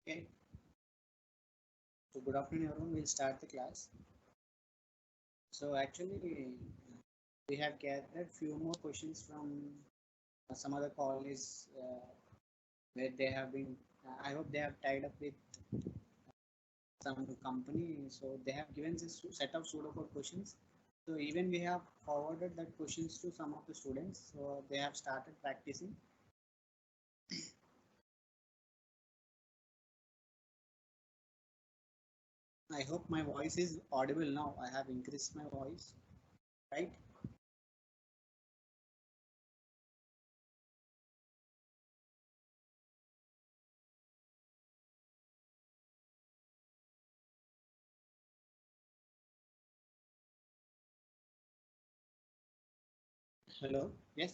Okay, so good afternoon everyone. We'll start the class. So actually, we have gathered few more questions from some other colleges where they have been. I hope they have tied up with some company. So they have given this set of pseudocode questions. So even we have forwarded that questions to some of the students. So they have started practicing. I hope my voice is audible now. I have increased my voice, right? Hello. Yes.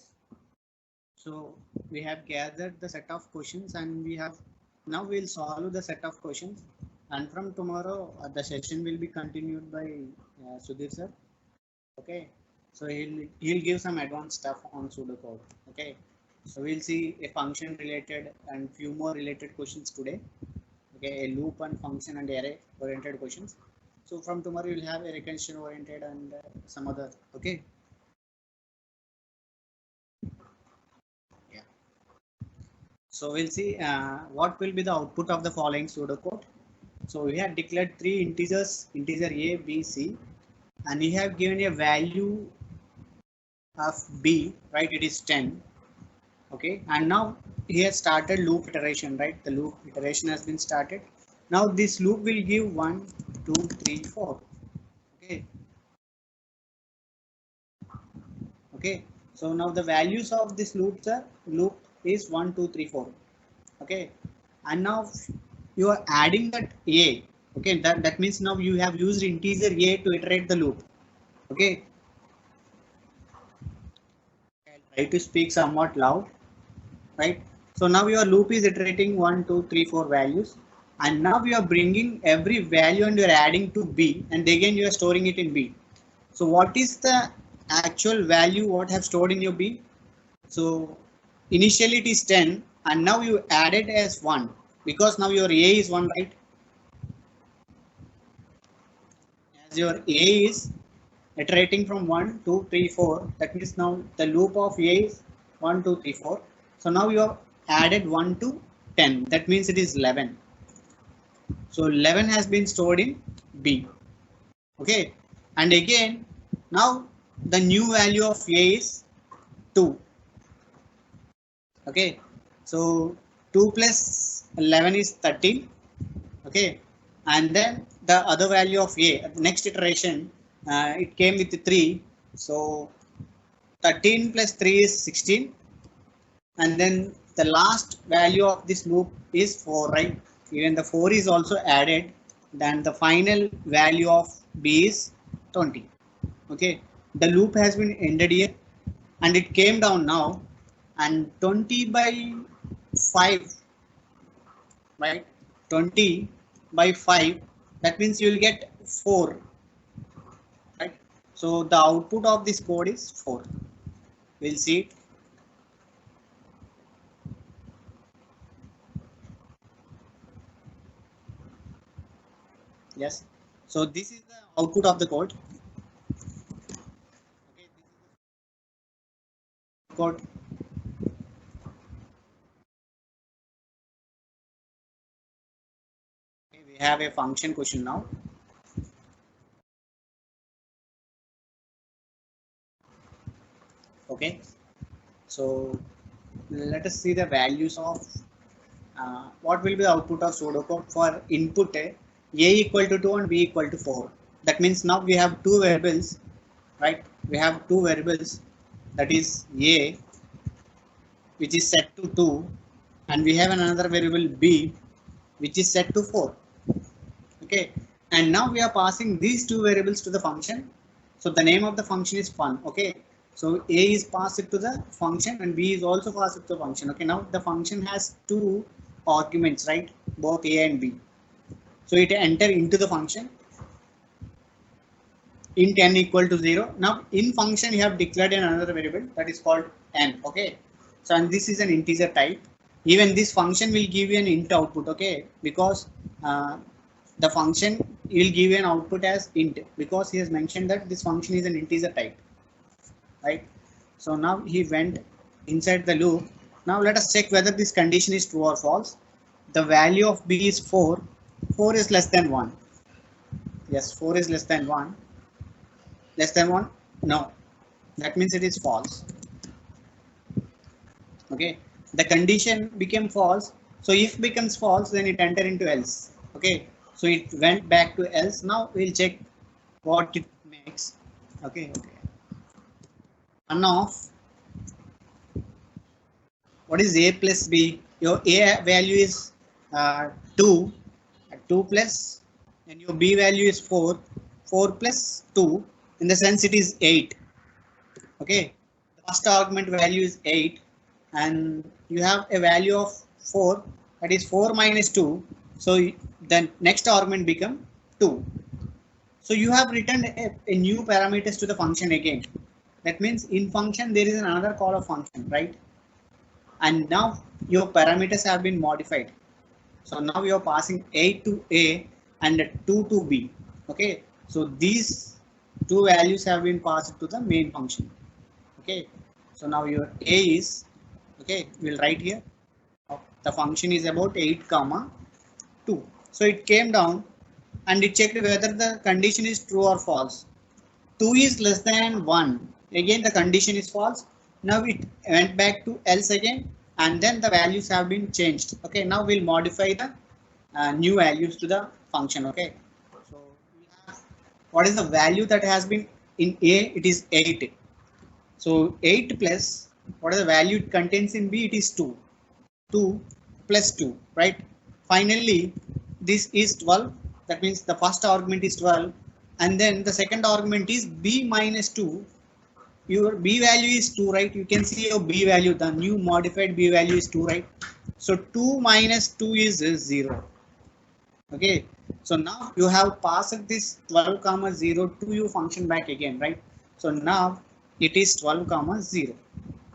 So we have gathered the set of questions and we have now we'll solve the set of questions, and from tomorrow the session will be continued by Sudhir sir. Okay, so he'll give some advanced stuff on pseudocode. Okay, so we'll see a function related and few more related questions today. Okay, a loop and function and array oriented questions. So from tomorrow you'll have a recursion oriented and some other. Okay. Yeah. So we'll see what will be the output of the following pseudocode. So we have declared three integers, integer a, b, c, and we have given a value of b, right? It is 10. Okay, and now he has started loop iteration, right? The loop iteration has been started. Now this loop will give 1, 2, 3, 4. Okay, okay. So now the values of this loop is 1, 2, 3, 4. Okay, and now you are adding that a. Okay, that means now you have used integer a to iterate the loop. Okay, I'll try to speak somewhat loud, right? So now your loop is iterating 1, 2, 3, 4 values, and now you are bringing every value and you are adding to b, and again you are storing it in b. So what is the actual value what have stored in your b? So initially it is 10, and now you added as 1 because now your a is 1, right? As your a is iterating from 1, 2, 3, 4. That means now the loop of a is 1, 2, 3, 4. So now you have added 1 to 10. That means it is 11. So 11 has been stored in b. Okay. And again, now the new value of a is 2. Okay. So 2 plus 11 is 13. Okay, and then the other value of a at the next iteration, it came with 3. So 13 plus 3 is 16, and then the last value of this loop is 4, right? Even the 4 is also added, then the final value of b is 20. Okay, the loop has been ended here, and it came down now, and 20 by 5, right? 20 by 5, that means you will get 4, right? So the output of this code is 4. We'll see it. Yes. So this is the output of the code. Okay, this is the code. Okay, we have a function question now. Okay. So let us see the values of what will be the output of pseudocode for input a equal to 2 and b equal to 4. That means now we have two variables, right? We have two variables, that is a, which is set to 2, and we have another variable b which is set to 4. Okay, and now we are passing these two variables to the function. So the name of the function is fun. Okay, so a is passed to the function and b is also passed to the function. Okay, now the function has two arguments, right? Both a and b. So it enter into the function int n equal to 0. Now in function you have declared another variable that is called n. Okay, so and this is an integer type. even this function will give you an int output, okay, because the function will give you an output as int because he has mentioned that this function is an integer type, right? So now he went inside the loop. Now let us check whether this condition is true or false. The value of b is 4. 4 is less than 1. Yes, 4 is less than 1. Less than 1? No. That means it is false. Okay. The condition became false. So if becomes false, then it enter into else. Okay. So it went back to else. Now we'll check what it makes. Okay. Okay. One of what is a plus b? Your a value is 2, 2 plus, and your b value is 4, 4 plus 2. In the sense it is 8. Okay, the first argument value is 8, and you have a value of 4, that is 4 minus 2. So the next argument become 2. So you have written a new parameters to the function again. That means in function there is another call of function, right? And now your parameters have been modified. So now you are passing 8 to A and 2 to B. Okay, so these two values have been passed to the main function. Okay, so now your A is, okay, we'll write here. The function is about 8 comma 2. So it came down and it checked whether the condition is true or false. 2 is less than 1. Again the condition is false. Now it went back to else again, and then the values have been changed. Okay, now we'll modify the new values to the function. Okay, so we have, what is the value that has been in A? It is 8. So 8 plus, what is the value it contains in B? It is 2. 2 plus 2, right? Finally, this is 12. That means the first argument is 12. And then the second argument is B minus 2. Your B value is 2, right? You can see your B value, the new modified B value is 2, right? So 2 minus 2 is 0. Okay. So now you have passed this 12 comma 0 to your function back again, right? So now it is 12 comma 0.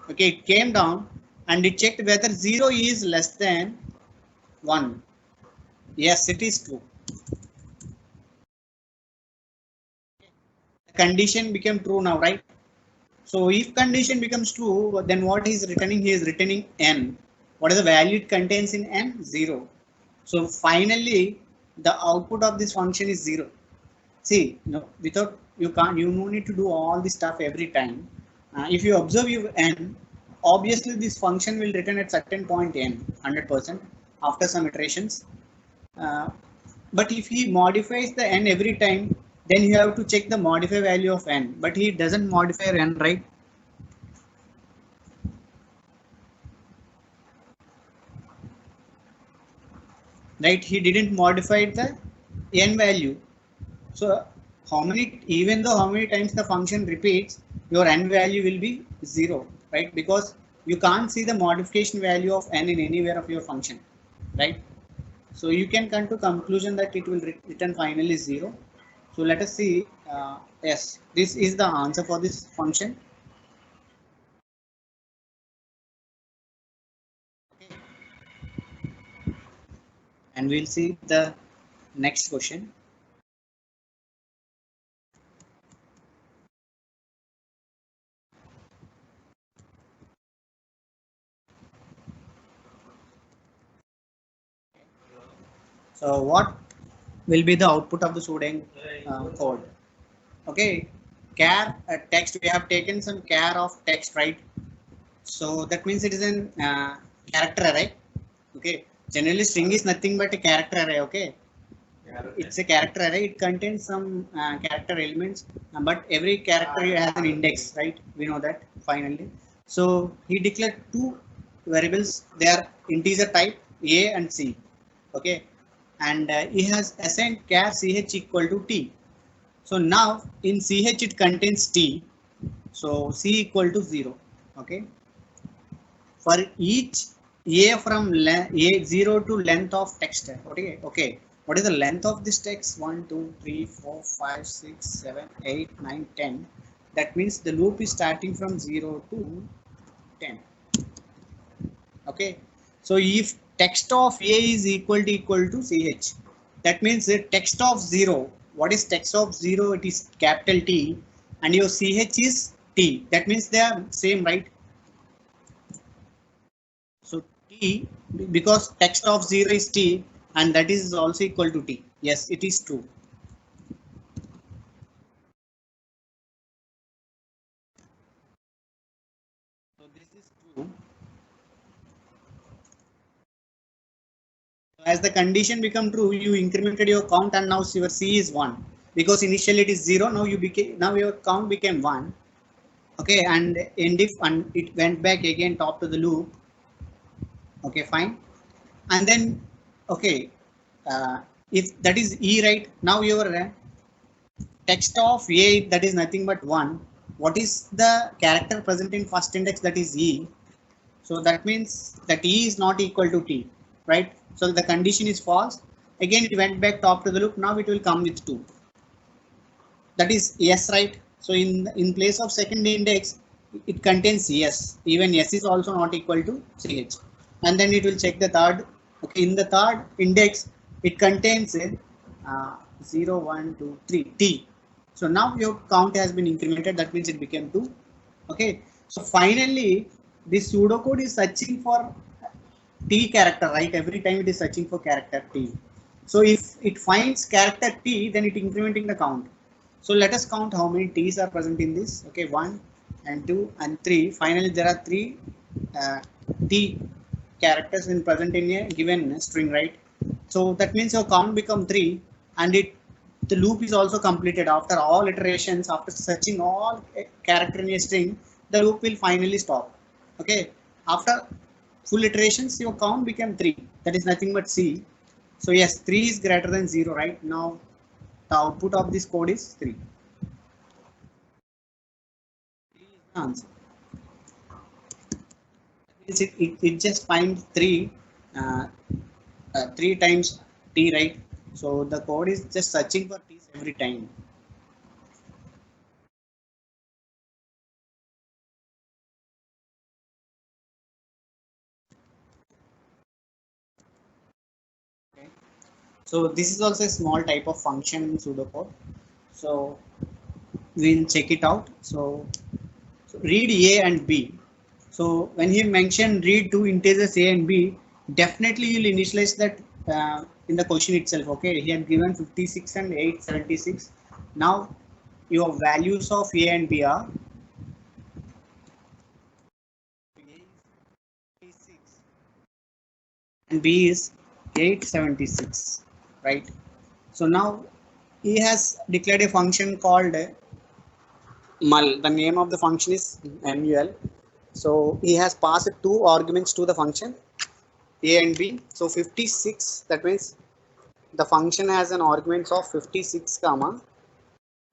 Okay, it came down and it checked whether 0 is less than 1. Yes, it is true. The condition became true now, right? So if condition becomes true, then what he is returning? He is returning n. What is the value it contains in n? 0. So finally, the output of this function is 0. See, without you no need to do all this stuff every time. If you observe your n, obviously this function will return at certain point n, 100% after some iterations. But if he modifies the n every time, then you have to check the modify value of n. But he doesn't modify n, right? Right? He didn't modify the n value. So how many, even though how many times the function repeats, your n value will be 0, right? Because you can't see the modification value of n in anywhere of your function, right? So you can come to conclusion that it will return finally 0. So let us see. Yes, this is the answer for this function. Okay. And we'll see the next question. So what will be the output of the Sudan code? Okay, char text. We have taken some char of text, right? So that means it is an character array. Okay, generally string is nothing but a character array. Okay, it's a character array. It contains some character elements, but every character has an index, right? We know that finally. So he declared two variables. They are integer type a and c. Okay, and he has assigned char ch equal to t. So now in ch it contains t. So c equal to 0. Okay. For each a from a 0 to length of text. Okay. Okay. What is the length of this text? 1, 2, 3, 4, 5, 6, 7, 8, 9, 10. That means the loop is starting from 0 to 10. Okay. So if text of A is equal to ch, that means the text of 0, what is text of 0? It is capital T, and your ch is T. That means they are same, right? So T, because text of 0 is T, and that is also equal to T. Yes, it is true. So this is true. As the condition become true, you incremented your count, and now your C is 1. Because initially it is 0, now your count became 1. Okay, and end if, and it went back again top to the loop. Okay, fine. And then, okay, if that is E, right? Now your text of A, that is nothing but 1. What is the character present in first index? That is E. So that means that E is not equal to T, right? So the condition is false. Again, it went back top to the loop. Now it will come with 2. That is yes, right? So in place of second index, it contains yes. Even yes is also not equal to ch. And then it will check the third. Okay, in the third index, it contains 0, 1, 2, 3 T. So now your count has been incremented. That means it became 2. Okay. So finally, this pseudocode is searching for T character, right? Every time it is searching for character T. So if it finds character T, then it incrementing the count. So let us count how many T's are present in this. Okay, 1 and 2 and 3. Finally, there are 3 uh, T characters in present in a given string, right? So that means your count become 3, and the loop is also completed after all iterations. After searching all character in a string, the loop will finally stop. Okay, after full iterations, your count became 3. That is nothing but C. So yes, 3 is greater than 0, right? Now the output of this code is 3. Answer. It just finds 3 uh, 3 times T, right? So the code is just searching for T's every time. Okay. So this is also a small type of function in pseudocode. So we'll check it out. So read A and B. So when he mentioned read two integers A and B, definitely you'll initialize that in the question itself. Okay, he had given 56 and 876. Now your values of A and B are A is 56 and B is 876, right? So now he has declared a function called mul. The name of the function is mul. So he has passed two arguments to the function A and B. So 56, that means the function has an arguments of 56 comma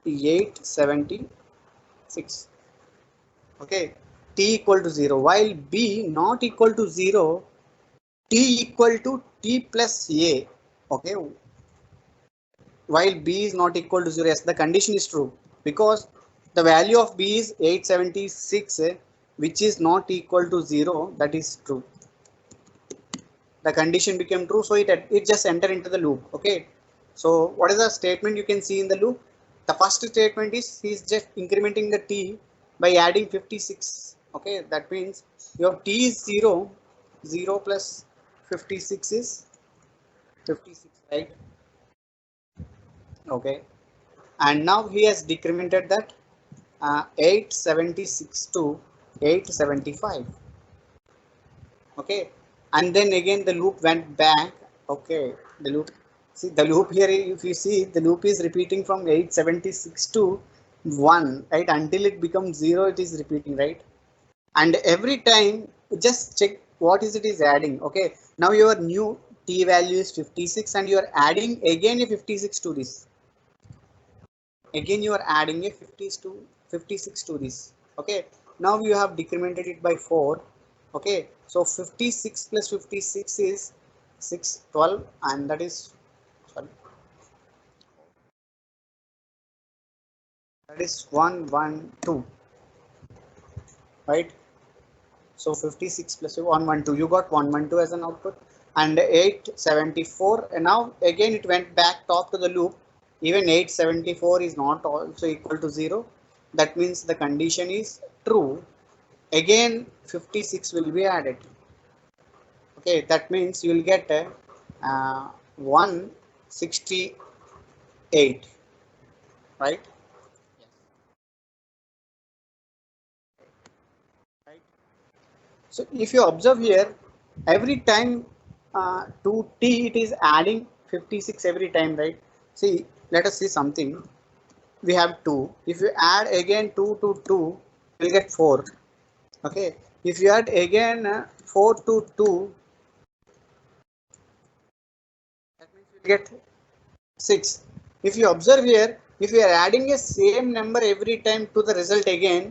876. Okay, t equal to 0, while B not equal to 0, t equal to t plus a. Okay, while B is not equal to 0, yes, the condition is true because the value of B is 876, which is not equal to 0. That is true. The condition became true, so it just enter into the loop. Okay, so what is the statement you can see in the loop? The first statement is he's just incrementing the t by adding 56. Okay, that means your t is 0, 0 plus 56 is 56, right? Okay, and now he has decremented that 876 to 875. Okay, and then again the loop went back. Okay, the loop, see the loop here, if you see, the loop is repeating from 876 to 1, right? Until it becomes 0, it is repeating, right? And every time just check what is it is adding. Okay, now your new t value is 56 and you are adding again a 56 to this. Again you are adding a 50 to 56 to this. Okay, now you have decremented it by 4. Okay, so 56 plus 56 is 612, and that is, sorry, that is 112, right? So 56 plus 112, you got 112 as an output, and 874. And now again it went back top to the loop. Even 874 is not also equal to 0. That means the condition is true. Again 56 will be added. Okay, that means you will get 168, right? Right. So if you observe here, every time to t it is adding 56 every time, right? See, let us see something. We have 2. If you add again 2 to 2, you will get 4. Okay. If you add again 4 to 2, that means you will get 6. If you observe here, if you are adding a same number every time to the result again,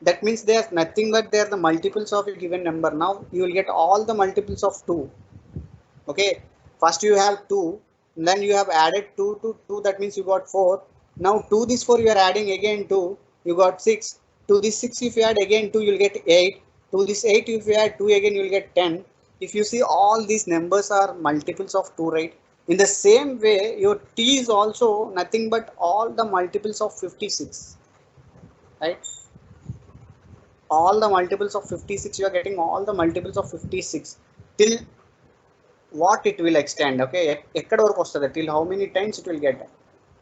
that means they are nothing but they are the multiples of a given number. Now you will get all the multiples of 2. Okay, first you have 2, then you have added 2 to 2, that means you got 4. Now to this 4 you are adding again 2, you got 6. To this 6 if you add again 2, you will get 8. To this 8 if you add 2 again, you will get 10. If you see, all these numbers are multiples of 2, right? In the same way, your t is also nothing but all the multiples of 56, right? All the multiples of 56, you are getting all the multiples of 56 till what it will extend. Okay, ekkada varaku ostadi, till how many times it will get.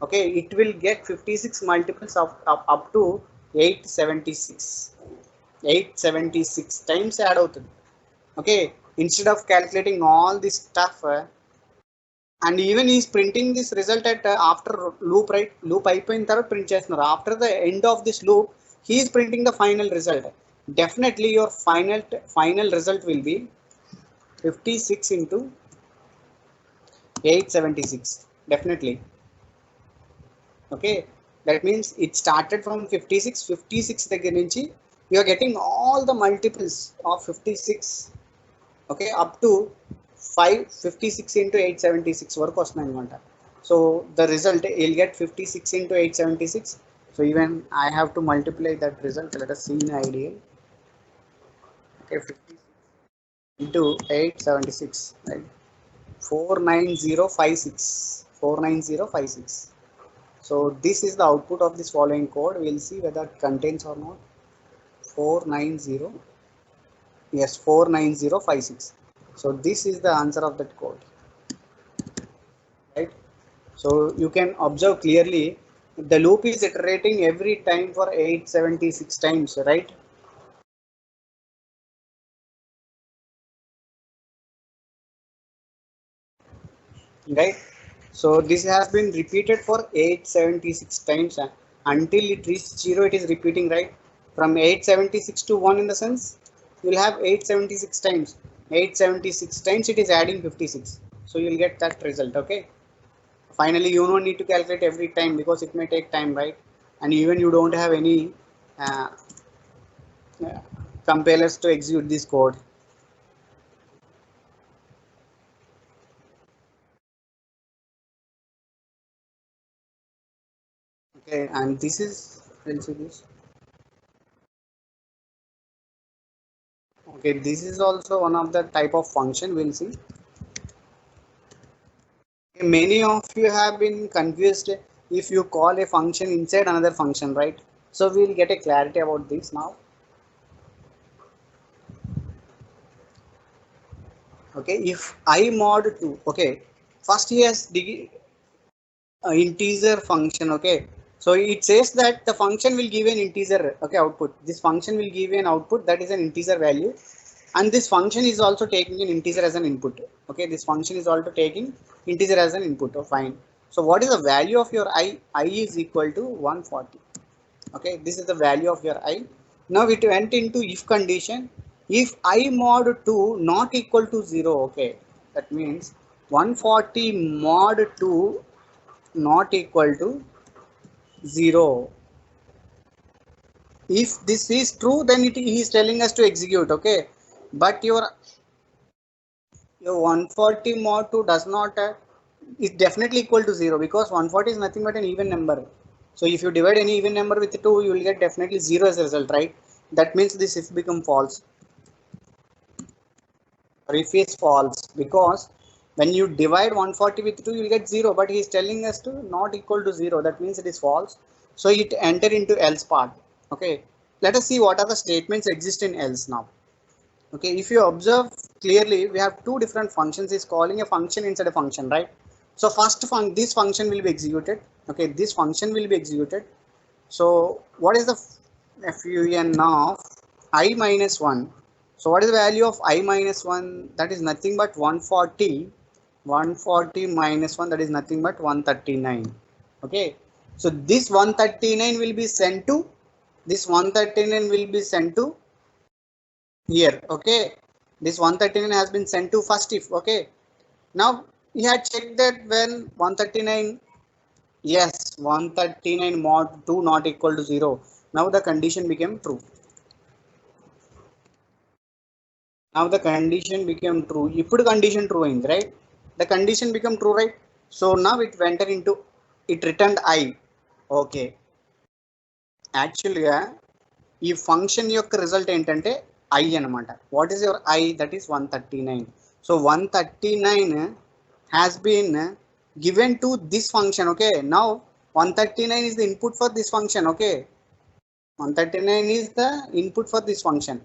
Okay, it will get 56 multiples of up to 876. 876 times add అవుతుంది. Okay, instead of calculating all this stuff, and even he is printing this result at after loop, right? Loop అయిపోయిన తర్వాత print చేస్తున్నారు. After the end of this loop, he is printing the final result. Definitely your final result will be 56 into 876, definitely. Okay, that means it started from 56 దగ్గర నుంచి you are getting all the multiples of 56. Okay, up to 56 into 876 వరకు వస్తున్నాయి అనమాట. So the result, you'll get 56 into 876. So even I have to multiply that result. Let us see in ideal. Okay, 56 into 876, right? 49056. So this is the output of this following code. We'll see whether it contains or not. 490, yes, 49056. So this is the answer of that code, right? So you can observe clearly the loop is iterating every time for 876 times, right? Right. So this has been repeated for 876 times, until it reaches 0. It is repeating, right? From 876 to 1, in the sense you will have 876 times. 876 times it is adding 56. So you will get that result. Okay, finally you don't need to calculate every time because it may take time, right? And even you don't have any uh, compilers to execute this code. Okay, and this is, we'll see this. Okay, this is also one of the type of function, we'll see. Many of you have been confused if you call a function inside another function, right? So we'll get a clarity about this now. Okay, if I mod 2, okay, first he has integer function. Okay, so it says that the function will give an integer, okay, output. This function will give an output that is an integer value, and this function is also taking an integer as an input. Okay, this function is also taking integer as an input. Oh, fine. So what is the value of your I is equal to 140. Okay, this is the value of your I. Now it went into if condition. If I mod 2 not equal to 0, okay, that means 140 mod 2 not equal to 0. If this is true, then it is telling us to execute. Okay, but your 140 mod 2 does not is definitely equal to 0, because 140 is nothing but an even number. So if you divide any even number with 2, you will get definitely 0 as a result, right? That means this if become false. or if is false, because when you divide 140 with 2 you will get 0, but he is telling us to not equal to 0, that means it is false. So it enter into else part. Okay, let us see what are the statements exist in else now. Okay, if you observe clearly, we have two different functions. Is calling a function inside a function, right? So first this function will be executed. Okay, this function will be executed. So what is the fun of I minus 1? So what is the value of I minus 1? That is nothing but 140. 140 minus 1, that is nothing but 139. Okay, so this 139 will be sent to, this 139 will be sent to here. Okay, this 139 has been sent to first if. Okay, now we had checked that when 139, yes, 139 mod 2 not equal to 0. Now the condition became true. Now the condition became true. Ippudu condition true అయింది, right? The condition became true, right? So now it went into, it returned I. Okay, యాక్చువల్గా ఈ function యొక్క result ఏంటంటే I అనమాట. What is your I? That is 139. So 139 has been given to this function. Okay, now 139 is the input for this function. Okay, 139 is the input for this function.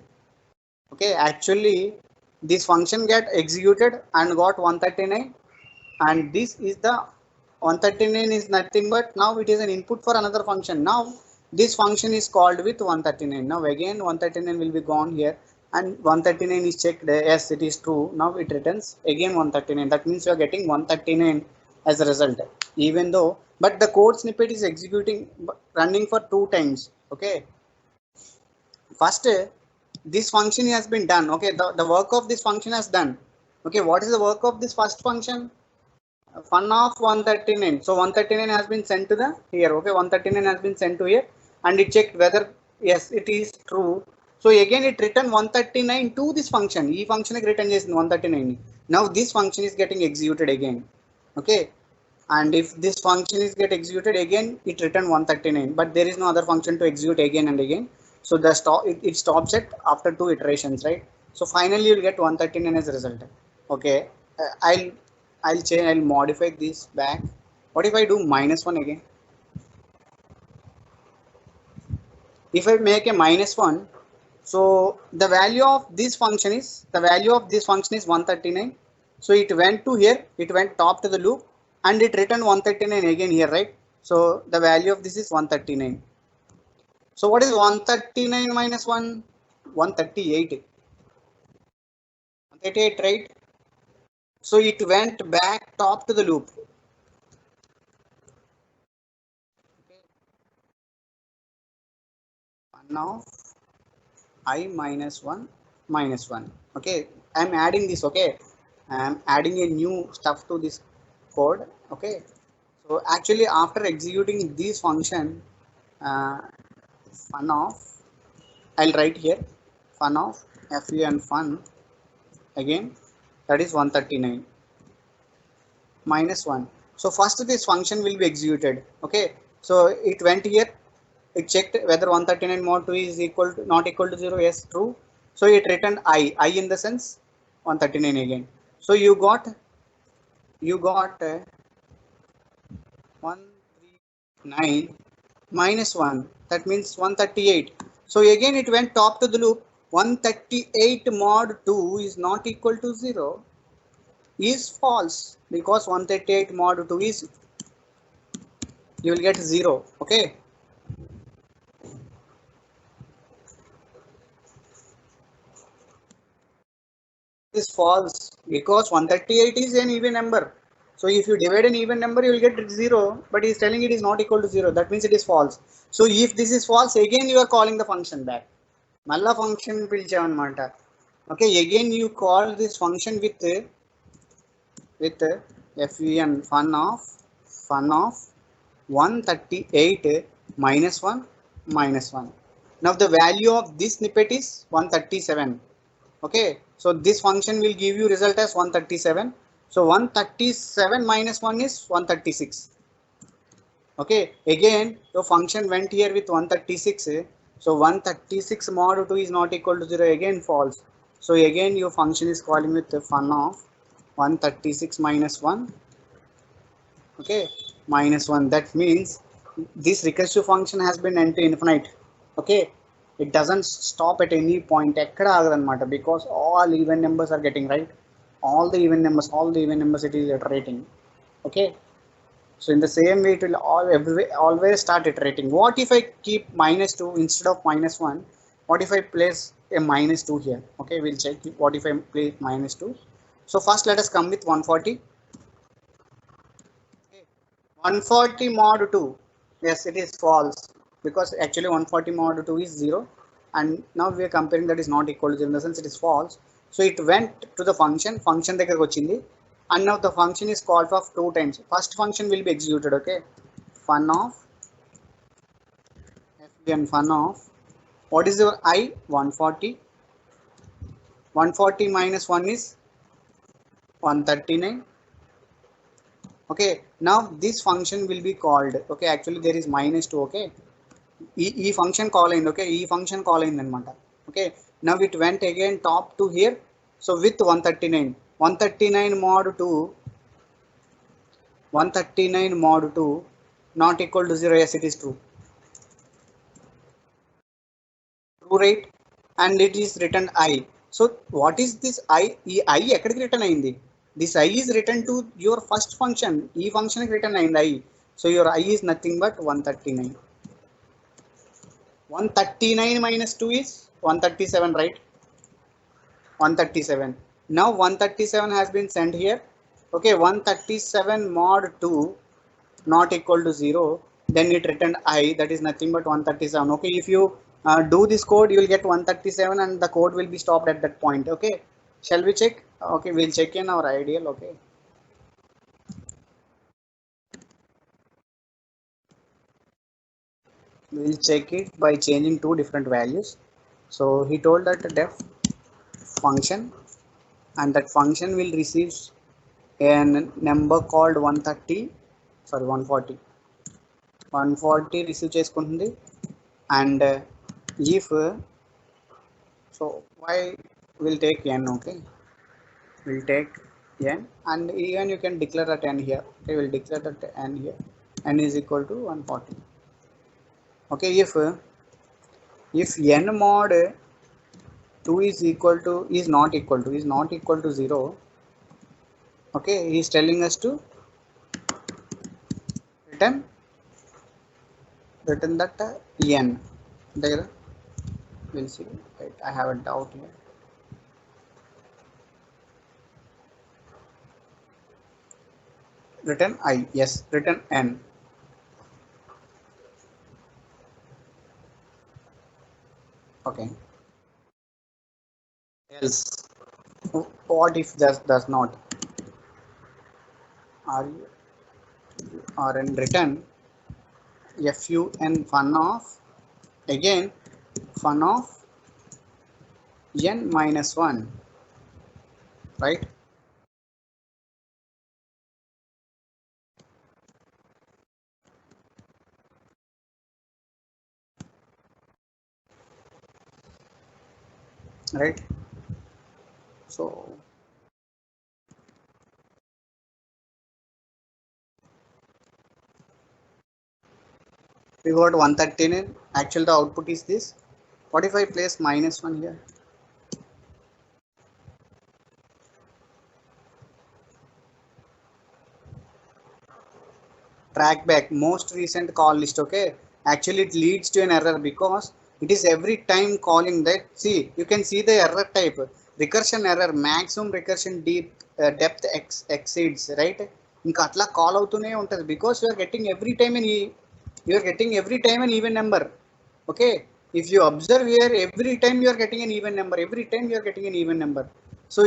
Okay, actually this function get executed and got 139, and this is the 139 is nothing but now it is an input for another function. Now this function is called with 139. Now again 139 will be gone here, and 139 is checked. Yes, it is true. Now it returns again 139. That means you are getting 139 as a result, even though, but the code snippet is executing, running for 2 times. Okay, first this function has been done. Okay, the work of this function has done. Okay, what is the work of this first function? Fun of 139. So 139 has been sent to the here. Okay, 139 has been sent to here, and it checked whether yes it is true. So again it returned 139 to this function. E function is return చేసింది 139. Now this function is getting executed again. Okay, and if this function is get executed again, it return 139, but there is no other function to execute again and again. So the it stops it after 2 iterations, right? So finally you'll get 139 as a result. Okay, I'll change, I'll modify this back. What if I do -1 again? If I make a -1, so the value of this function is, the value of this function is 139. So it went to here, it went top to the loop, and it returned 139 again here, right? So the value of this is 139. So what is 139 minus 1? 138. 138, right? So it went back top to the loop. Now I minus 1 minus 1. Okay, I'm adding this. Okay, I'm adding a new stuff to this code. Okay, so actually after executing this function, fun of, I'll write here fun of fun fun again, that is 139 minus 1. So first this function will be executed. Okay, so it went here, it checked whether 139 mod 2 is equal to not equal to 0. Yes, true. So it returned I in the sense 139 again. So you got 139 minus 1, that means 138. So again it went top to the loop. 138 mod 2 is not equal to 0 is false, because 138 mod 2 is, you will get 0. Okay, is false because 138 is an even number. So if you divide an even number, you will get 0, but he is telling it is not equal to 0. That means it is false. So if this is false, again you are calling the function back. Malla function pilchavanamata. Okay, again you call this function with fun of 138 minus 1 minus 1. Now the value of this snippet is 137. Okay, so this function will give you result as 137. So 137 minus 1 is 136. Okay, again the function went here with 136. So 136 mod 2 is not equal to 0, again false. So again your function is calling with the fun of 136 minus 1, okay, minus 1. That means this recursive function has been n to infinite, okay. It doesn't stop at any point ekkada agadanamata, because all even numbers are getting right, all the even numbers it is iterating, okay. So in the same way it will always start iterating. What if I keep minus 2 instead of minus 1? What if I place a minus 2 here? Okay, we'll check what if I place minus 2. So first let us come with 140. 140 mod 2, yes, it is false, because actually 140 mod 2 is 0, and now we are comparing that is not equal to 0, in the sense it is false. So it went to the function దగ్గరకు వచ్చింది, and now the function is called for 2 times. First function will be executed, okay, fun of fn fun of, what is your I? 140. 140 minus 1 is 139. Okay, now this function will be called, okay, actually there is minus 2, okay. ఈ function call అయింది, okay, ఈ function call అయింది అనమాట, okay. Now it went again top to hear, so with 139. 139 mod 2, 139 mod 2 not equal to 0. Yes, it is true, right, and it is written I. So what is this I? ఈ I ఎక్కడికి return అయింది? This I is written to your first function, ఈ function కి return అయింది I. So your I is nothing but 139. 139 minus 2 is 137, right? 137. Now 137 has been sent here, okay. 137 mod 2 not equal to 0, then it returned I, that is nothing but 137, okay. If you do this code, you will get 137 and the code will be stopped at that point, okay. Shall we check? Okay, we'll check in our ideal, okay. We'll check it by changing two different values. So he told that def function, and that function will receive a number called 140 receive చేసుకుంటుంది, and if so y will take n, okay, will take n, and even you can declare that n here, okay, we'll declare that n here, n is equal to 140, okay. If n mod 2 is not equal to 0, okay, he is telling us to return that n there. We'll see, right, I have a doubt here. Return I, yes, return n, okay. Else, what if does not? Are you or in return fun fun of, again fun of n minus 1, right? Right, so we got 139. Actually the output is this. What if I place minus 1 here? Track back most recent call list, okay. Actually it leads to an error, because it is every time calling that. See, you can see the error type, recursion error, maximum recursion depth exceeds, right? ఇంకా అట్లా call అవుతూనే ఉంటుంది, because you are getting every time an even number, okay. If you observe here, every time you are getting an even number, so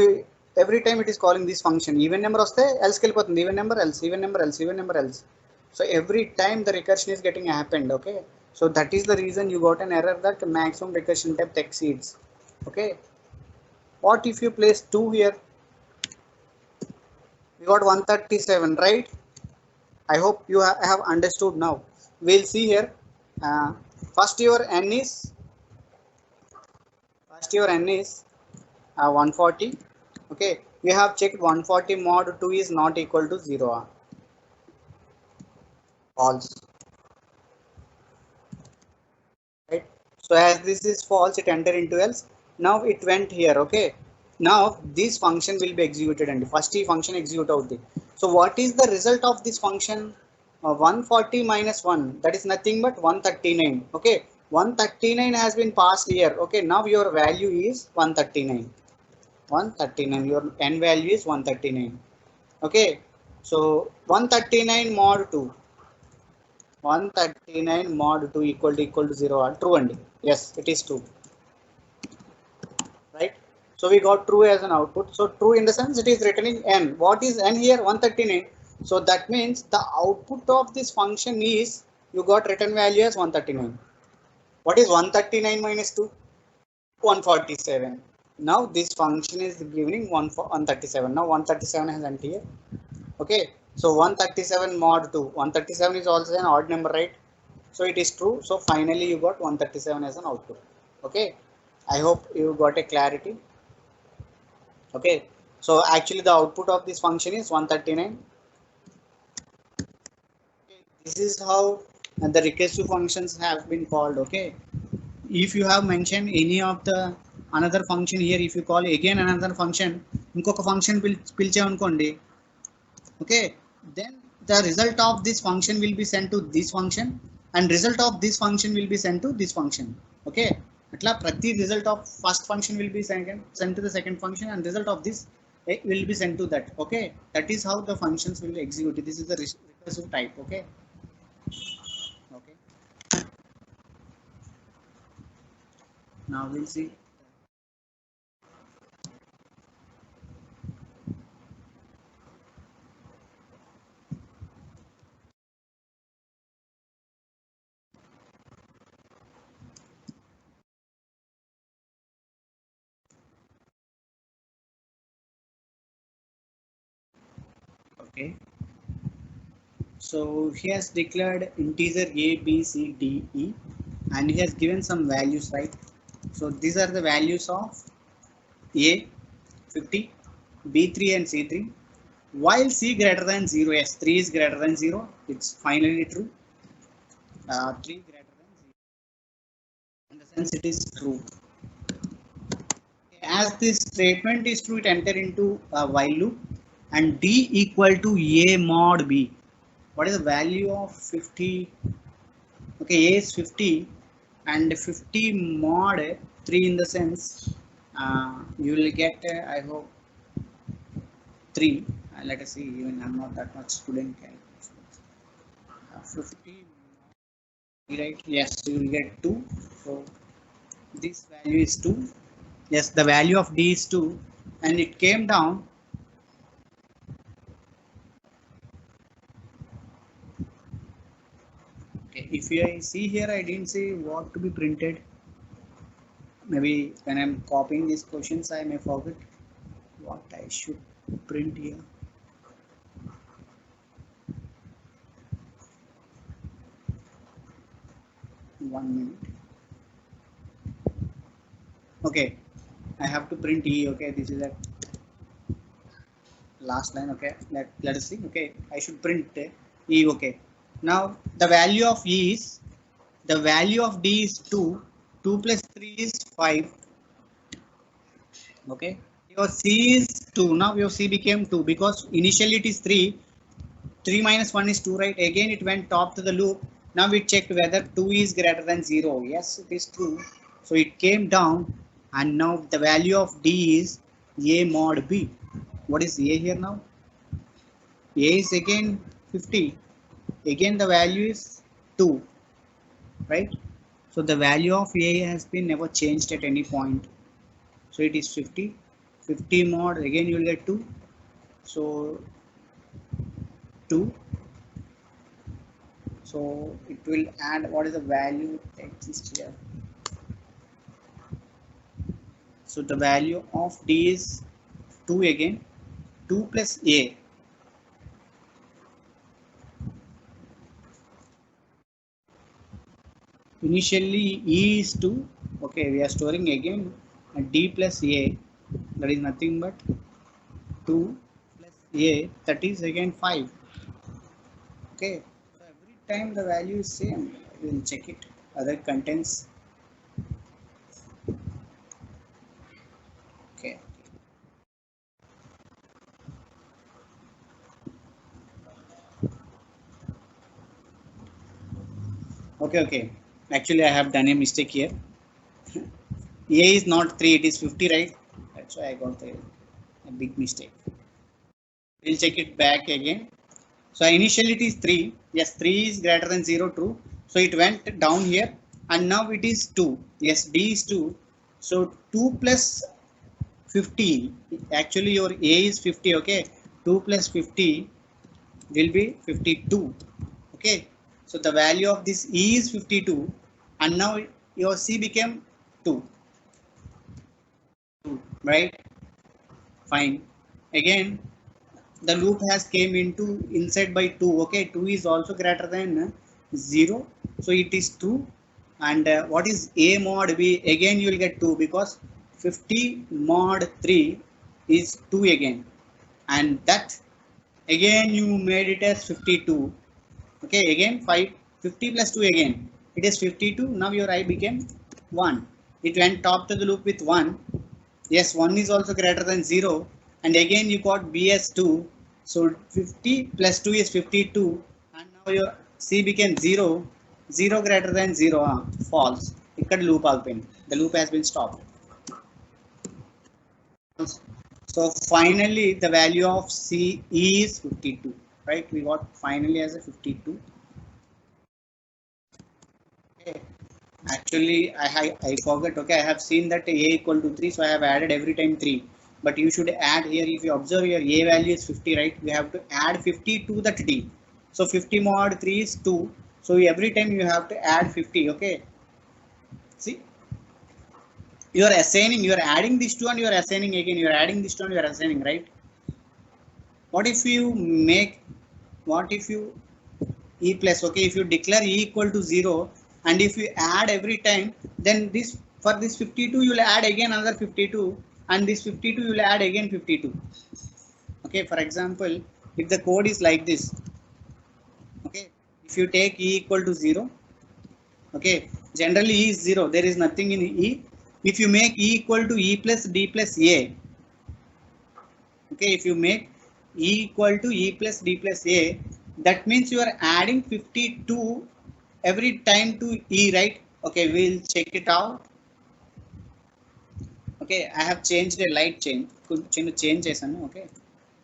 every time it is calling this function, even number వస్తే else వెళ్ళిపోతుంది, even number else. So every time the recursion is getting happened, okay. So that is the reason you got an error that maximum recursion depth exceeds, okay. What if you place 2 here? We got 137, right? I hope you have understood now. We'll see here. uh, first your n is 140. Okay, we have checked 140 mod 2 is not equal to 0. False. Right, so as this is false, it enter into else. Now it went here. Okay, now this function will be executed and first ఈ function execute అవుతుంది. So what is the result of this function? 140 minus 1, that is nothing but 139. Okay, 139 has been passed here. Okay, now your value is 139. 139, your n value is 139. Okay, so 139 mod 2, 139 mod 2 equal to 0. True and yes, it is true, right? So we got true as an output. So true in the sense it is returning n. What is n here? 139. So that means the output of this function is, you got return value as 139. What is 139 minus 2? 147. Now this function is giving 137. Now 137 has n here. Okay, so 137 mod 2, 137 is also an odd number, right? So it is true. So finally you got 137 as an output. Okay, I hope you got a clarity. Okay, so actually the output of this function is 139. Okay, this is how the recursive functions have been called. Okay, if you have mentioned any of the another function here, if you call again another function, ఇంకొక function పిలిచామనుకోండి, okay, then the result of this function will be sent to this function and result of this function will be sent to this function. Okay, atla prati result of first function will be sent to the second function and result of this will be sent to that. Okay, that is how the functions will execute. This is the recursive type. Okay, okay, now we'll see. Okay, so he has declared integer a, b, c, d, e, and he has given some values, right? So these are the values of a 50, b3 and c3. While c greater than 0, yes, 3 is greater than 0, it's finally true. 3 greater than 0, in the sense it is true. As this statement is true, it enter into a while loop and d equal to a mod b. What is the value of 50? Okay, a is 50 and 50 mod 3 in the sense you will get I hope 3. Let us see, even I'm not that much student calculation. 50, right? Yes, you will get 2. So this value is 2. Yes, the value of d is 2 and it came down. Okay, if I see here, I didn't say what to be printed. Maybe when I'm copying these questions, I may forget what I should print here. One minute. Okay, I have to print E. Okay, this is a last line. Okay, let us see. Okay, I should print E. Okay, now the value of E is, the value of D is 2. 2 plus 3 is 5. Okay, your C is 2. Now your C became 2 because initially it is 3. 3 minus 1 is 2, right? Again it went top to the loop. Now we checked whether 2 is greater than 0. Yes, it is true. So it came down and now the value of D is A mod B. What is A here now? A is again 50. Again the value is 2, right? So the value of A has been never changed at any point. So it is 50. 50 mod, again you will get 2. So 2. So it will add, what is the value exists here? So the value of D is 2 again. 2 plus A. Initially E is 2. Okay, we are storing again D plus A. that is nothing but 2 plus a, that is again 5. Okay, so every time the value is same, we will check it. Other contents. Okay. Okay. Actually, I have done a mistake here. A is not 3, it is 50, right? That's why I got a big mistake. We'll check it back again. So initially it is 3. Yes, 3 is greater than 0, true. So it went down here and now it is 2. Yes, D is 2. So 2 plus 50. Actually your A is 50, okay. 2 plus 50 will be 52. Okay. So the value of this E is 52 and now your C became 2. Right? Fine. Again, the loop has came into inside by 2. Okay, 2 is also greater than 0, so it is 2. And what is a mod b? Again you will get 2 because 50 mod 3 is 2 again, and that again you made it as 52. Okay, again 50 plus 2 again, it is 52. Now your I became 1. It went top to the loop with 1. Yes, 1 is also greater than 0, and again you got B as 2. So 50 plus 2 is 52, and now your C became 0. 0 greater than 0, false. ఇక్కడ loop ఆగిపోయింది. The loop has been stopped. So finally the value of C is 52, right? We got finally as a 52. Okay. Actually I forgot. Okay, I have seen that a equal to 3, so I have added every time 3. But you should add here, if you observe your a value is 50, right? We have to add 50 to that d. So 50 mod 3 is 2. So every time you have to add 50. Okay. See, you are assigning, you are adding this 2 and you are assigning again. You are adding this 2 and you are assigning, right? What if you e plus? Okay, if you declare e equal to 0, and if you add every time, then this, for this 52 you will add again another 52, and this 52 you will add again 52. Okay, for example, if the code is like this, okay, if you take e equal to 0, okay, generally e is 0, there is nothing in e. If you make e equal to e plus d plus a, okay, if you make e equal to e plus d plus a, that means you are adding 52 every time to e, right? Okay, we'll check it out. Okay, I have changed a light change. Change okay.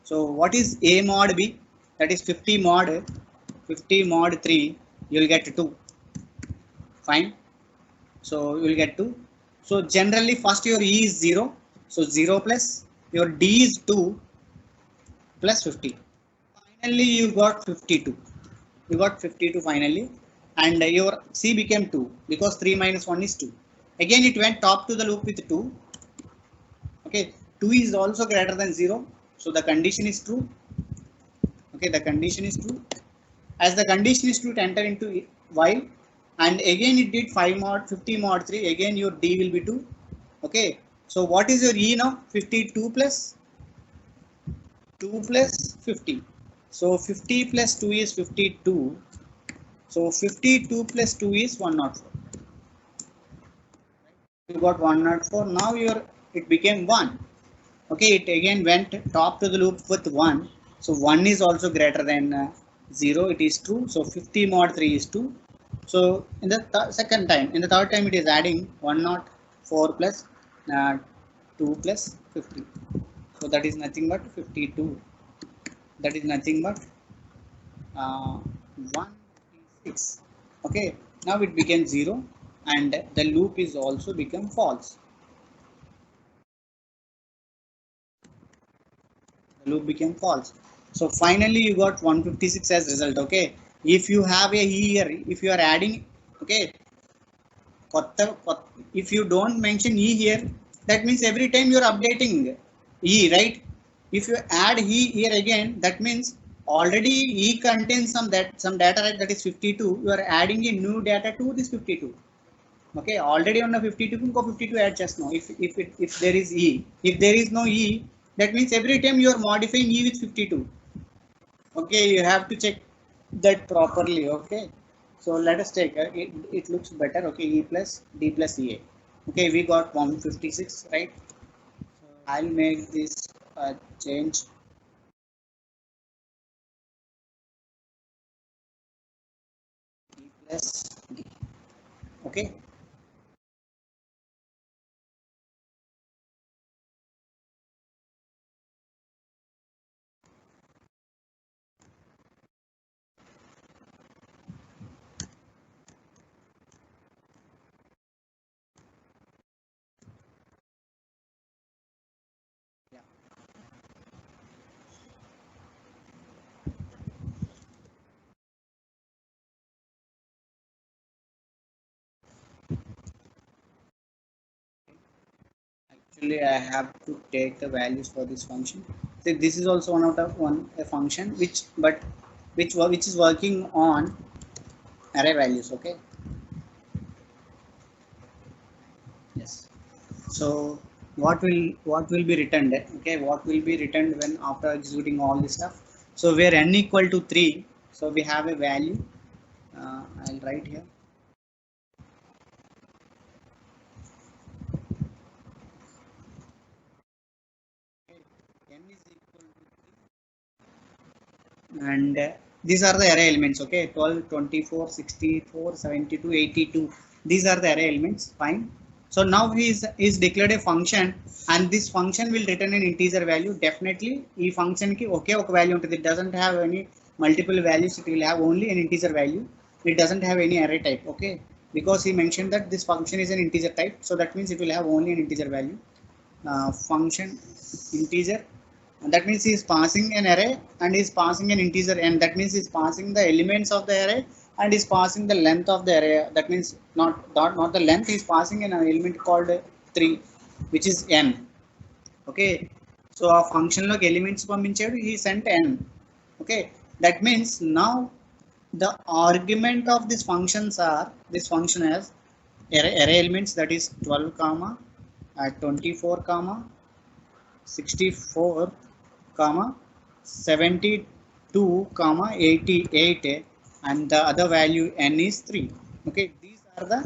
So what is a mod b? That is 50 mod 3. You'll get 2. Fine. So you will get 2. So generally first your e is 0. So 0 plus your d is 2 plus 50. Finally you got 52. You got 52 finally, and your c became 2 because 3 minus 1 is 2. Again it went top to the loop with 2. Okay, 2 is also greater than 0, so the condition is true. Okay, the condition is true. As the condition is true, enter into while, and again it did 50 mod 3. Again your d will be 2. Okay, so what is your e now? 52 plus 2 plus 50. So 50 plus 2 is 52. So 52 plus 2 is 104. You got 104. Now it became 1. Okay, it again went top to the loop with 1. So 1 is also greater than 0. It is true. So 50 mod 3 is 2. So in the second time, in the third time, it is adding 104 plus 2 plus 50. So that is nothing but 52. That is nothing but 156. Okay, now it became 0, and the loop is also become false. The loop became false. So finally you got 156 as result. Okay, if you have a here, if you are adding, okay, if you don't mention e here, that means every time you are updating e, right? If you add e here again, that means already e contains some data, right? That is 52. You are adding a new data to this 52. Okay, already on the 52 ఇంకో 52 add చేస్తున్నాం. If there is e, if there is no e, that means every time you are modifying e with 52. Okay, you have to check that properly. Okay, so let us take it looks better. Okay, e plus d plus ea. Okay, we got 156, right? I'll make this change. E plus d. Okay. Yeah. Actually, I have to take the values for this function. So this is also one out of one a function which is working on array values. Okay. Yes. So what will be returned? Okay, what will be returned when after executing all this stuff? So where n equal to 3, so we have a value. I'll write here. Okay, n is equal to 3, and these are the array elements. Okay, 12, 24, 64, 72, 82. These are the array elements. Fine. So now he is declared a function, and this function will return an integer value. Definitely ఈ function కి ఒకే ఒక value ఉంటుంది. It doesn't have any multiple values. It will have only an integer value. It doesn't have any array type. Okay, because he mentioned that this function is an integer type, so that means it will have only an integer value. Function integer, and that means he is passing an array and is passing an integer, and that means he is passing the elements of the array and is passing the length of the array. That means not the length, he is passing an element called 3, which is n. Okay, so a function loki elements పంపించాడు, he sent n. Okay, that means now the argument of these functions are, this function has array elements, that is 12 comma 24 comma 64 comma 72 comma 88, and the other value n is 3. Okay, these are the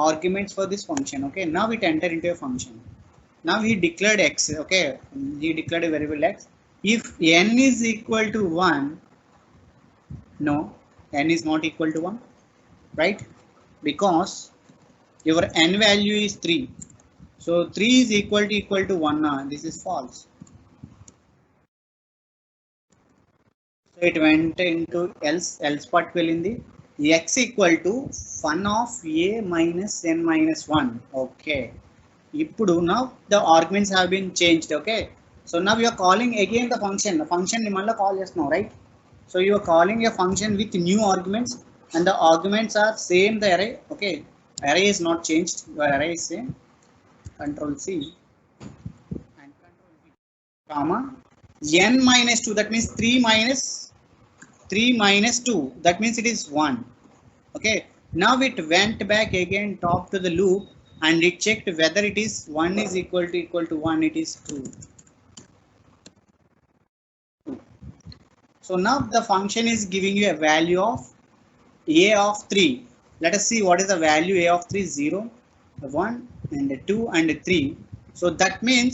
arguments for this function. Okay, now it enter into a function. Now he declared x. Okay, he declared a variable x. If n is equal to 1, no, n is not equal to 1, right? Because your n value is 3, so 3 is equal to 1. This is false. So it went into else part వెళ్ళింది. X equal to fun of a minus n minus 1. Okay, ఇప్పుడు now the arguments have been changed. Okay, so now you are calling again the function ని మళ్ళీ call చేస్తున్నాం, right? So you are calling a function with new arguments, and the arguments are same the array. Okay, array is not changed, your array is same. Control C and control V, comma n minus 2, that means 3 minus 2, that means it is 1. Okay, now it went back again top to the loop, and it checked whether it is 1 is equal to 1. It is true. So now the function is giving you a value of a of 3. Let us see what is the value a of 3. 0, 1 and 2 and 3. So that means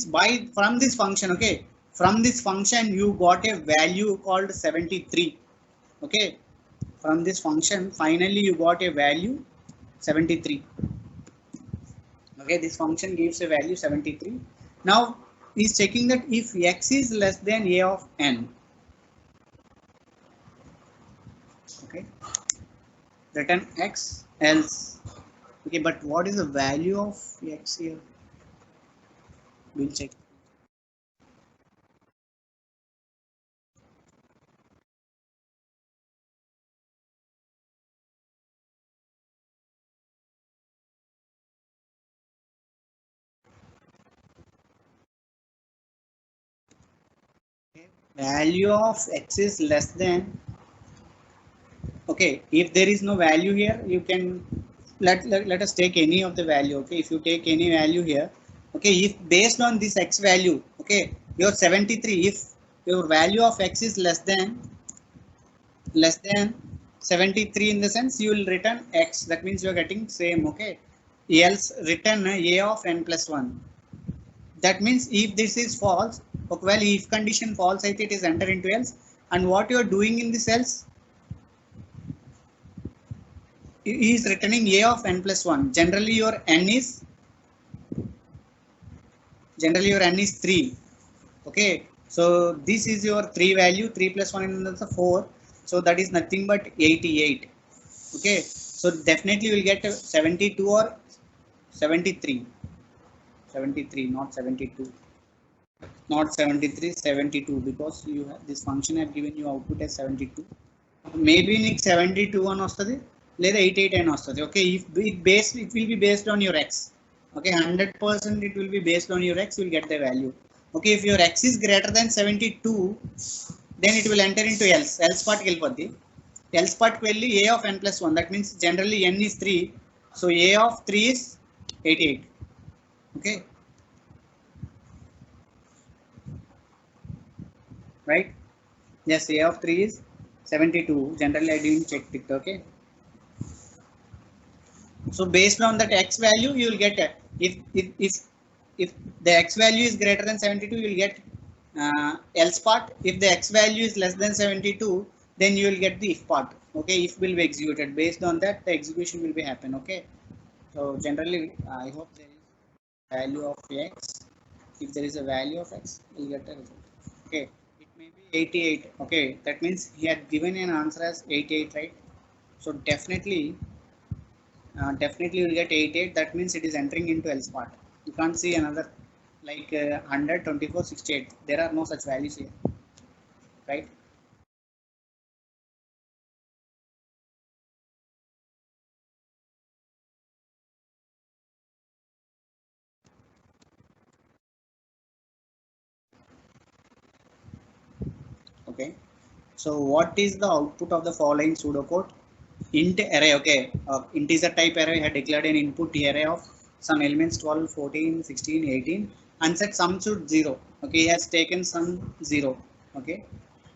from this function, okay, from this function you got a value called 73. Okay, from this function finally you got a value 73. Okay, this function gives a value 73. Now is checking that if x is less than a of n. Okay, return x, else. Okay, but what is the value of x here? We'll check. Okay, value of x is less than. Okay, if there is no value here, you can let us take any of the value. Okay, if you take any value here, okay, if based on this x value, okay, your 73, if your value of x is less than 73, in the sense you will return x, that means you are getting same. Okay, else return a of n plus 1. That means if this is false, okay, well, if condition false, it is enter into else. And what you are doing in this else, he is returning a of n plus 1. Generally your n is 3. Okay, so this is your 3 value, 3 plus 1 is 4, so that is nothing but 88. Okay, so definitely you will get 72 or 73. 73, not 72, not 73, 72, because you have this function have given you output as 72. Maybe నీకు 72 అని వస్తుంది, లేదా 88 అని వస్తుంది. Okay, it will be based on your x. Okay, 100% it will be based on your x, you will get the value. Okay, if your x is greater than 72, then it will enter into else part కి వెళ్ళిపోద్ది. else part కి వెళ్ళి a of n plus 1, that means generally n is 3, so a of 3 is 88. Okay, right? Yes, a of 3 is 72. Generally I didn't check it. Okay, so based on that x value, you will get if the x value is greater than 72, you will get else part. If the x value is less than 72, then you will get the if part. Okay, if will be executed. Based on that, the execution will be happen. Okay, so generally I hope there is value of x. If there is a value of x, you will get a result. Okay, it may be 88. Okay, that means he had given an answer as 88, right? So definitely you will get 88. That means it is entering into else part. You can't see another like 100, 24, 68. There are no such values here, right? Okay, so what is the output of the following pseudocode? Int array. Okay, integer type array had declared an input array of some elements 12, 14, 16, 18, and set sum should 0. Okay, he has taken sum 0. Okay,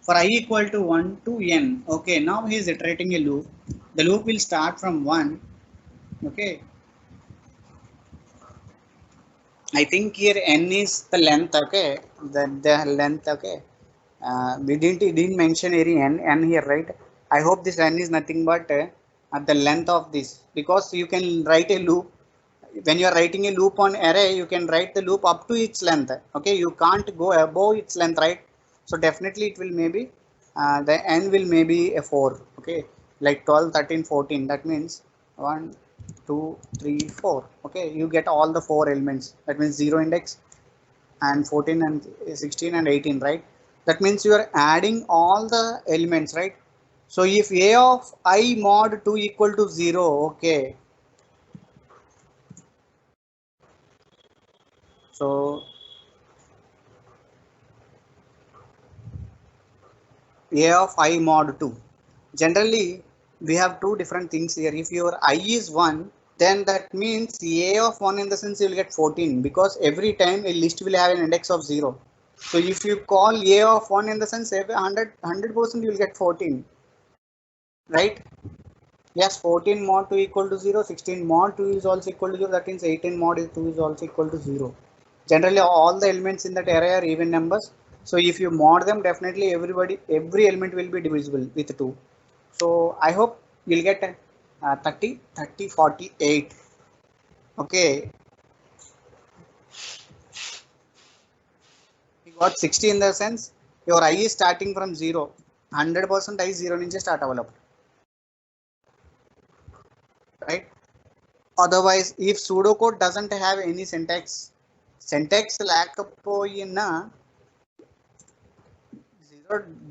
for I equal to 1 to n. Okay, now he is iterating a loop. The loop will start from 1. Okay, I think here n is the length. Okay, the length. Okay, we didn't mention any n here, right? I hope this n is nothing but at the length of this, because you can write a loop. When you are writing a loop on array, you can write the loop up to its length. Okay, you can't go above its length, right? So definitely it will maybe the n will maybe a 4. Okay, like 12, 13, 14. That means 1, 2, 3, 4. Okay, you get all the 4 elements. That means 0 index and 14 and 16 and 18, right? That means you are adding all the elements, right? So if a of I mod 2 equal to 0, okay, so a of I mod 2, generally we have two different things here. If your I is 1, then that means a of 1, in the sense you will get 14, because every time a list will have an index of 0. So if you call a of 1, in the sense 100% you will get 14, right? Yes, 14 mod 2 equal to 0, 16 mod 2 is also equal to 0, that means 18 mod 2 is also equal to 0. Generally all the elements in that array are even numbers. So if you mod them, definitely every element will be divisible with 2. So I hope you'll get 30, 30, 48. Okay, you got 60, in the sense your I is starting from 0. 100% I 0 నుంచి start అవ్వాలి, right? Otherwise, if pseudocode doesn't have any syntax లేకపోయినా,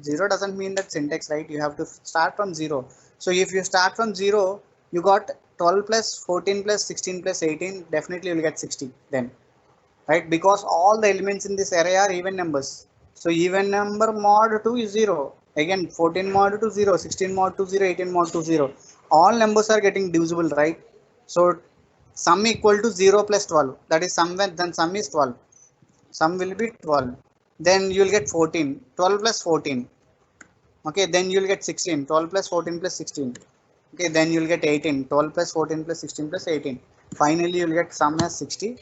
zero doesn't mean that syntax, right? You have to start from 0. So if you start from 0, you got 12 plus 14 plus 16 plus 18, definitely you will get 60 then, right? Because all the elements in this array are even numbers. So even number mod 2 is 0. Again, 14 mod to 0, 16 mod to 0, 18 mod to 0. All numbers are getting divisible, right? So sum equal to 0 plus 12, that is sum, when then sum is 12, sum will be 12, then you will get 14, 12 plus 14, okay, then you will get 16, 12 plus 14 plus 16, okay, then you will get 18, 12 plus 14 plus 16 plus 18, finally you will get sum as 60,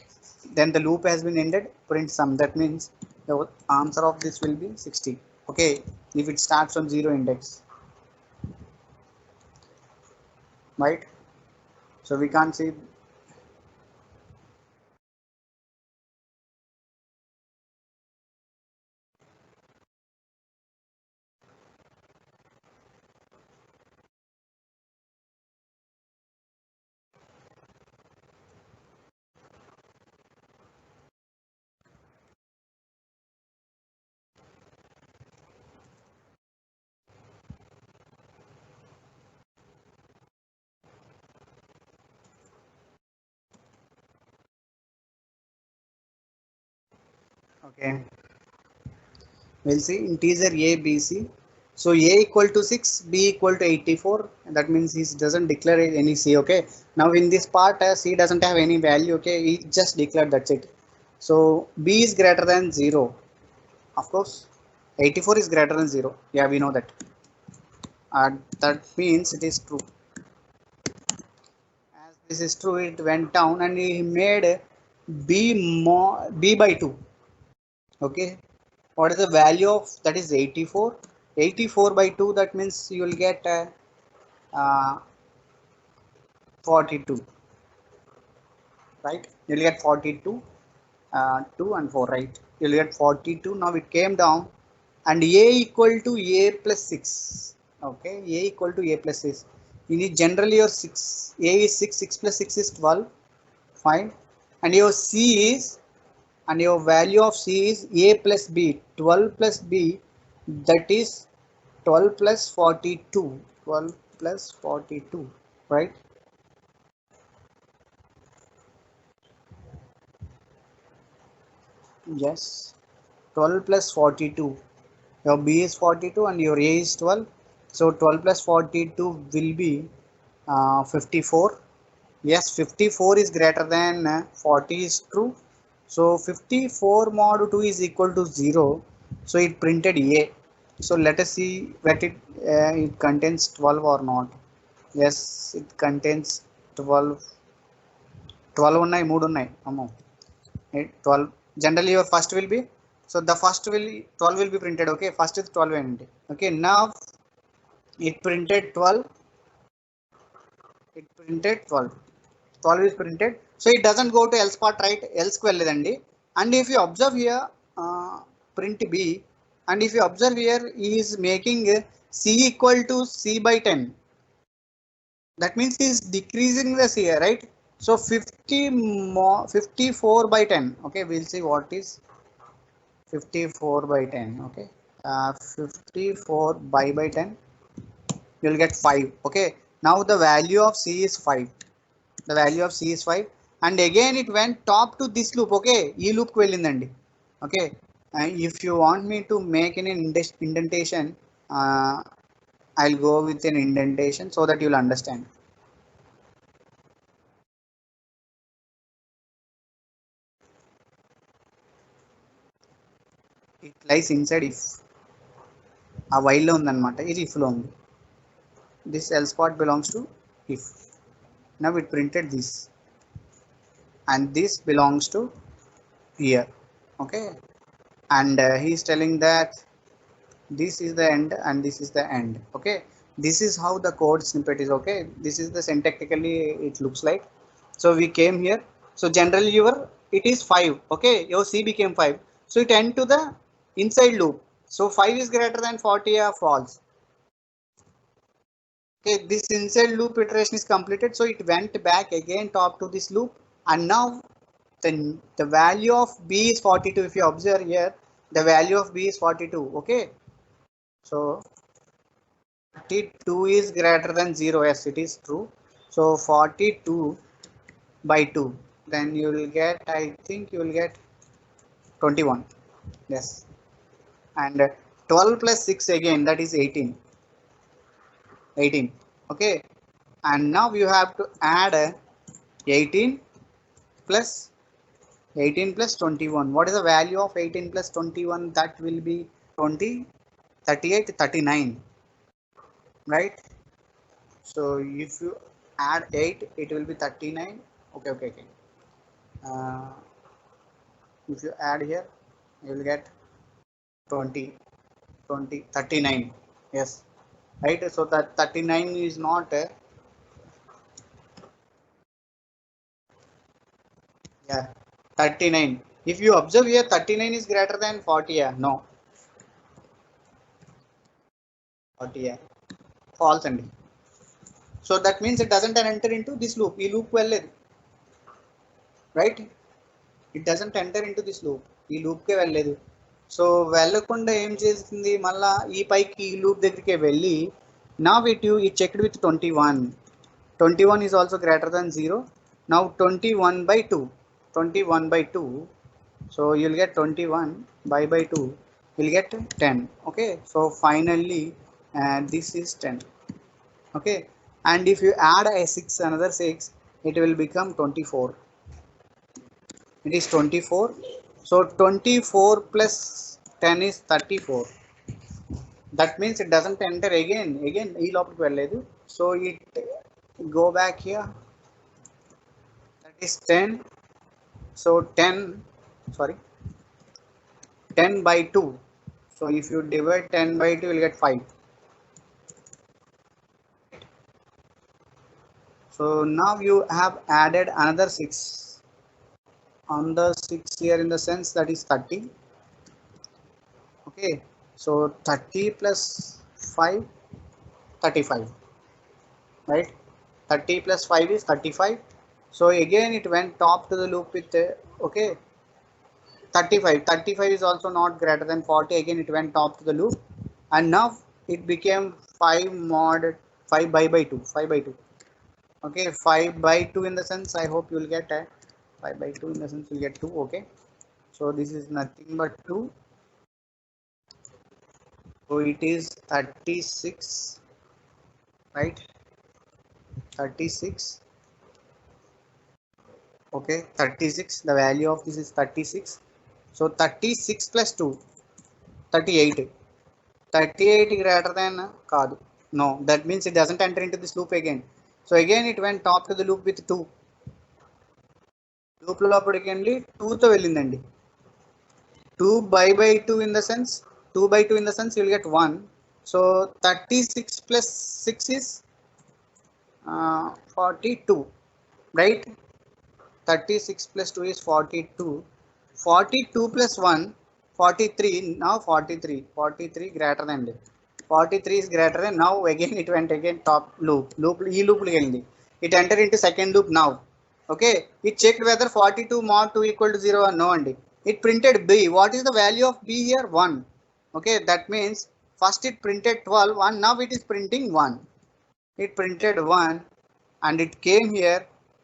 then the loop has been ended, print sum, that means the answer of this will be 60, okay, if it starts from 0 index, right? So we can't see. Okay, we'll see integer a, b, c. So a equal to 6, b equal to 84. That means he doesn't declare any c. Okay. Now in this part, c doesn't have any value. Okay, he just declared, that's it. So b is greater than 0. Of course, 84 is greater than 0. Yeah, we know that. That means it is true. As this is true, it went down and he made b by 2. Okay, what is the value of that? Is 84. 84 by 2, that means you will get uh, 42, right? You'll get 42, 2 and 4, right? You'll get 42. Now it came down and a equal to a plus 6. Okay, a equal to a plus 6. You need generally your 6, a is 6, 6 plus 6 is 12, fine. And your c is, and your value of c is a plus b, 12 plus b, that is 12 plus 42, 12 plus 42, right? Yes, 12 plus 42, your b is 42 and your a is 12, so 12 plus 42 will be 54. Yes, 54 is greater than 40 is true. So 54 mod 2 is equal to 0. So it printed A. So let us see whether it contains 12 or not. Yes, it contains 12. 12 ఉన్నాయి, 3 ఉన్నాయి. అమ్మో. 12. Generally your first will be, so the first will 12 will be printed. Okay, first is 12 and okay, now it printed 12. It printed 12. 12 is printed, so it doesn't go to else part, right? Else కు వెళ్ళదండి. And if you observe here, print b, and if you observe here, he is making c equal to c by 10. That means he is decreasing the c, right? So 50 more, 54 by 10. Okay, we'll see what is 54 by 10. Okay, 54 by 10, you'll get 5. Okay, now the value of c is 5. The value of c is 5, and again it went top to this loop. Okay, e loop ku వెళ్ళిందండి. Okay, if you want me to make an indentation, uh, I'll go with an indentation so that you'll understand. It lies inside if. ఆ while లో ఉందన్నమాట, ఇది if లో ఉంది. This else part belongs to if. Now it printed this, and this belongs to here. Okay, and he is telling that this is the end and this is the end. Okay, this is how the code snippet is. Okay, this is the syntactically it looks like. So we came here, so generally your it is 5. Okay, your c became 5, so it end to the inside loop. So 5 is greater than 40 or false. Okay, this inside loop iteration is completed, so it went back again top to this loop, and now the value of b is 42. If you observe here, the value of b is 42. Okay, so 42 is greater than 0. Yes, it is true. So 42 by 2, then you will get, I think you will get 21. Yes, and 12 plus 6 again, that is 18. 18. Okay, and now you have to add 18 plus 18 plus 21. What is the value of 18 plus 21? That will be 20, 38, 39, right? So if you add 8, it will be 39. Okay. Uh, if you add here, you will get 20, 39. Yes, right. So that 39 is not yeah, 39. If you observe here, 39 is greater than 40. Yeah, no, 40. Yeah, false and so that means it doesn't enter into this loop. ఈ loop వెళ్ళలేదు, right? It doesn't enter into this loop. ఈ loop కే వెళ్ళలేదు. So వెళ్ళకుండా ఏం చేస్తుంది, మళ్ళా ఈ పైకి ఈ loop దగ్గరికి వెళ్ళి now it checked with 21. 21 is also greater than 0. Now 21 by 2. 21 by 2. So you'll get 21 by 2. You'll get 10. Okay. So finally this is 10. Okay. And if you add a 6, another 6, it will become 24. It is 24. So 24 plus 10 is 34. That means it doesn't enter again ఈ లోపలికి వెళ్ళలేదు. So it go back here, that is 10. So 10 by 2. So if you divide 10 by 2, you will get 5. So now you have added another 6 here, in the sense that is 30. Okay, so 30 plus 5, 35, right? 30 plus 5 is 35. So again it went top to the loop with okay, 35 is also not greater than 40. Again it went top to the loop, and now it became 5 mod 5 by 2. Okay, 5 by 2 in the sense, I hope you will get 5 by 2 in the sense you'll get 2. Okay, so this is nothing but 2. So it is 36, right? 36. Okay, 36. The value of this is 36. So 36 plus 2, 38. 38 greater than kaadu. No, that means it doesn't enter into this loop again. So again it went top to the loop with 2. Loop లోపలికి వెళ్ళి 2 తో వెళ్ళిందండి. 2 by 2 in the sense, 2 by 2 in the sense you will get 1. So 36 plus 6 is 42, right? 36 plus 2 is 42. 42 plus 1, 43. Now 43 greater than 43 is greater than. Now again it went again top loop ఈ loop వెళ్ళింది. It entered into second loop now. Okay, it checked whether 42 mod 2 equal to 0 or no and it printed b. What is the value of b here? 1. Okay, that means first it printed 12 and now it is printing 1. It printed 1 and it came here.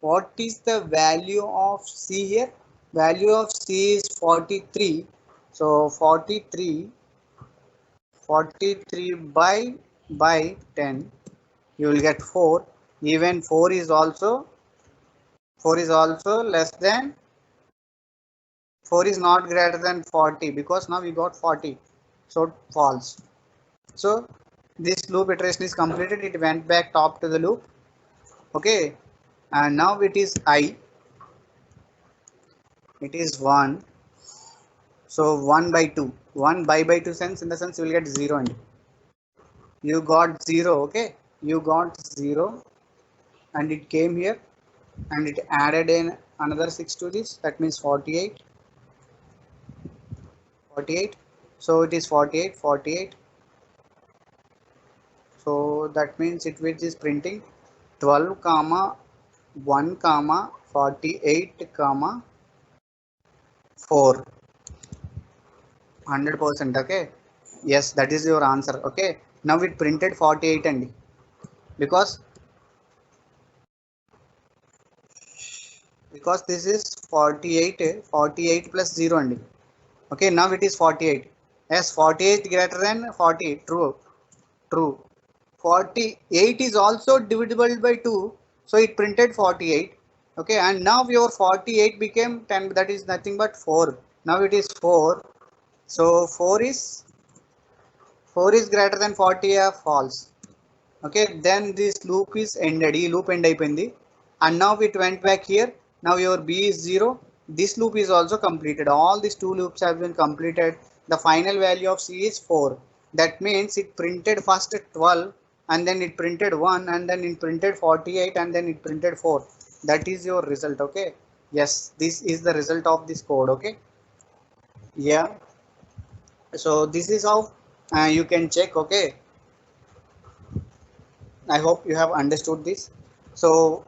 What is the value of c here? Value of c is 43. So 43 by 10, you will get 4. Even 4 is also less than, 4 is not greater than 40, because now we got 40. So false. So this loop iteration is completed. It went back top to the loop. Okay, and now it is I. It is 1. So 1 by 2. 1 by 2 sense, in the sense you will get 0 and you got 0. Okay, you got 0 and it came here and it added in another 6 to this. That means 48. So it is 48. So that means it is printing 12 comma 1 comma 48 comma 4. 100%. Okay, yes, that is your answer. Okay, now it printed 48 and because this is 48 plus 0 and okay, now it is 48. Yes, 48 greater than 40. True. 48 is also divisible by 2, so it printed 48. Okay, and now your 48 became 10, that is nothing but 4. Now it is 4. So 4 is greater than 40 or false. Okay, then this loop is ended, ఈ loop end అయిపోయింది, and now it went back here. Now your b is 0. This loop is also completed, all these two loops have been completed. The final value of c is 4. That means it printed first 12, and then it printed 1, and then it printed 48, and then it printed 4. That is your result. Okay, yes, this is the result of this code. Okay, yeah, so this is how you can check. Okay, I hope you have understood this. So